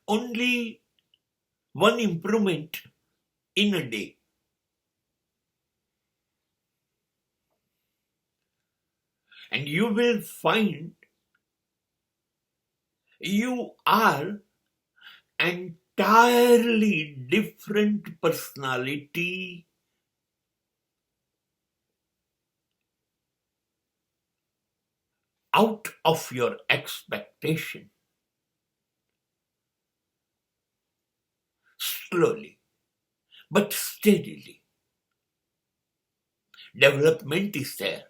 only one improvement in a day. And you will find you are entirely different personality out of your expectation. Slowly but steadily, development is there.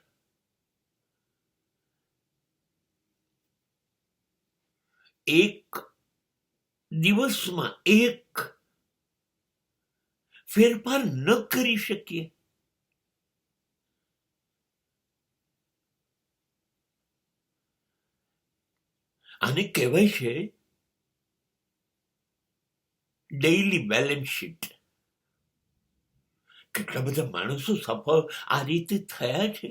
એક દિવસમાં એક ફેરફાર ન કરી શકીએ. આને કહેવાય છે ડેઇલી બેલેન્સ શીટ. કેટલા બધા માણસો સફળ આ રીતે થયા છે,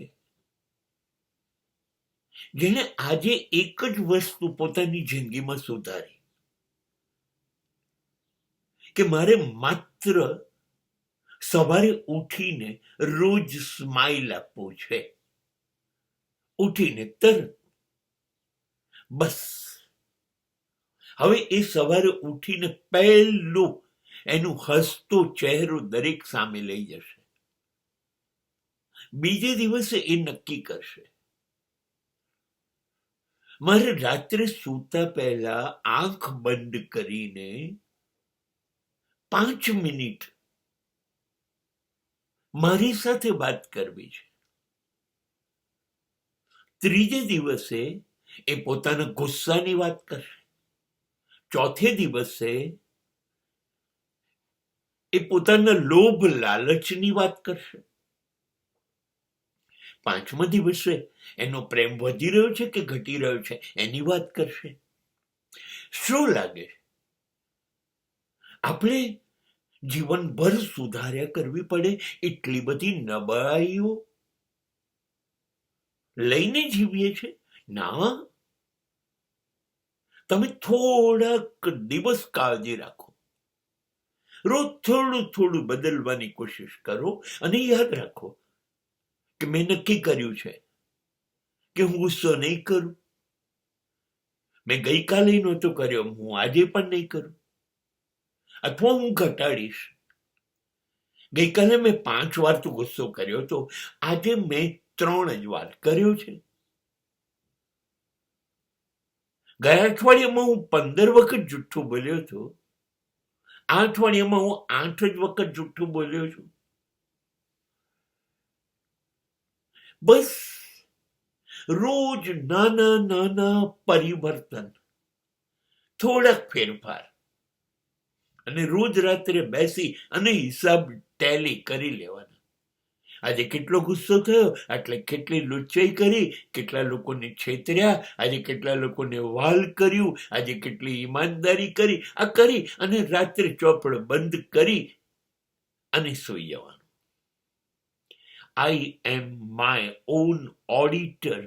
જેને આજે એક જ વસ્તુ પોતાની જિંદગીમાં સુધારી કે મારે માત્ર સવારે ઉઠીને રોજ સ્માઇલ આપવું છે. ઉઠીને તરત બસ. હવે એ સવારે ઉઠીને પહેલું એનું હસતો ચહેરો દરેક સામે લઈ જશે. બીજે દિવસે એ નક્કી કરશે મારે રાત્રે સૂતા પહેલા આંખ બંધ કરીને 5 મિનિટ મારી સાથે વાત કરવી છે. ત્રીજે દિવસે એ પોતાના ગુસ્સાની વાત કરશે. ચોથે દિવસે એ પોતાના લોભ લાલચની વાત કરશે. 5મા દિવસે એનો પ્રેમ વધી રહ્યો છે કે ઘટી રહ્યો છે એની વાત કરશે. શું લાગે આપણે જીવનભર સુધાર્યા કરવી પડે એટલી બધી નબળાઈઓ લઈને જીવીએ છે? ના, તમે થોડાક દિવસ કાળજી રાખો, રોજ થોડું થોડું બદલવાની કોશિશ કરો અને યાદ રાખો કે મેં નક્કી કર્યું છે કે હું ગુસ્સો નહીં કરું. મેં ગઈકાલે નહોતો કર્યો, હું આજે પણ નહીં કરું. અથવા હું ઘટાડીશ. ગઈકાલે મેં 5 વાર તો ગુસ્સો કર્યો હતો, આજે મેં 3 જ વાર કર્યો છે. ગયા અઠવાડિયામાં હું 15 વખત જુઠ્ઠું બોલ્યો હતો, આ અઠવાડિયામાં હું 8 જ વખત જુઠ્ઠું બોલ્યો છું. બસ રોજ નાના નાના પરિવર્તન, થોડાક ફેરફાર, અને રોજ રાત્રે બેસી અને હિસાબ ટેલી કરી લેવાના. આજે કેટલો ગુસ્સો થયો, એટલે કેટલી લુચ્ચાઈ કરી, કેટલા લોકોને છેતર્યા, આજે કેટલા લોકોને વાલ કર્યું, આજે કેટલી ઈમાનદારી કરી. આ કરી અને રાત્રે ચોપડો બંધ કરી અને સૂઈ જવાનું. આઈ એમ માય ઓન ઓડિટર.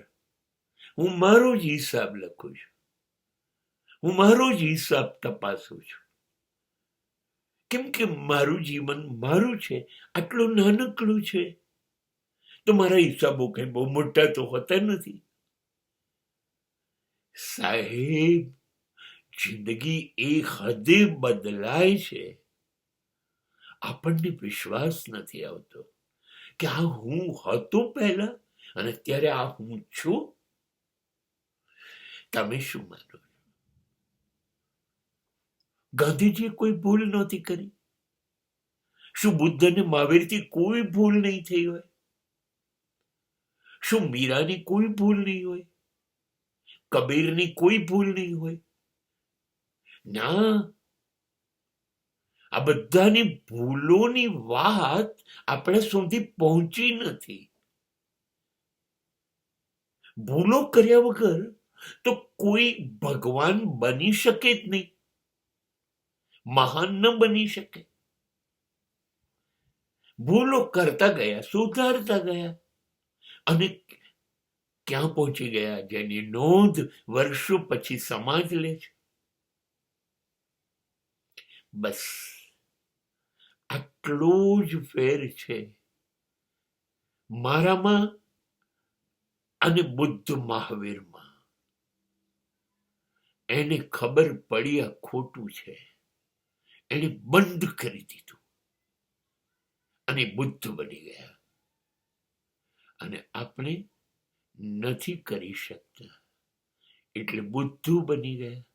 હું મારો જ હિસાબ લખું છું, હું મારો જ હિસાબ તપાસું છું. કેમ કે મારું જીવન મારું છે, આટલું નાનકડું છે, તો મારા હિસાબો કઈ બહુ મોટા તો હોતા નથી. સાહેબ, જિંદગી એ હદે બદલાય છે, આપણને વિશ્વાસ નથી આવતો કે આ હું હતો પહેલા અને અત્યારે આ હું છું. તમે શું માનો? ગાંધીજીએ કોઈ ભૂલ નહોતી કરી? શું બુદ્ધ અને મહાવીરથી કોઈ ભૂલ નહીં થઈ હોય? શું મીરાની કોઈ ભૂલ નહીં હોય? કબીરની કોઈ ભૂલ નહીં હોય? ના, આ બધાની ભૂલોની વાત આપણા સુધી પહોંચી નથી. ભૂલો કર્યા વગર તો કોઈ ભગવાન બની શકે જ નહીં, મહાન ન બની શકે. ભૂલો કરતા ગયા, સુધારતા ગયા, અને ક્યાં પહોંચી ગયા જેની નોંધ વર્ષો પછી સમાજ લે છે. બસ આટલો જ ફેર છે મારામાં અને બુદ્ધ મહાવીરમાં. એને ખબર પડી આ ખોટું છે, એને બંધ કરી દીધું અને બુદ્ધ બની ગયા. અને આપણે નથી કરી શકતા એટલે બુદ્ધુ બની ગયા.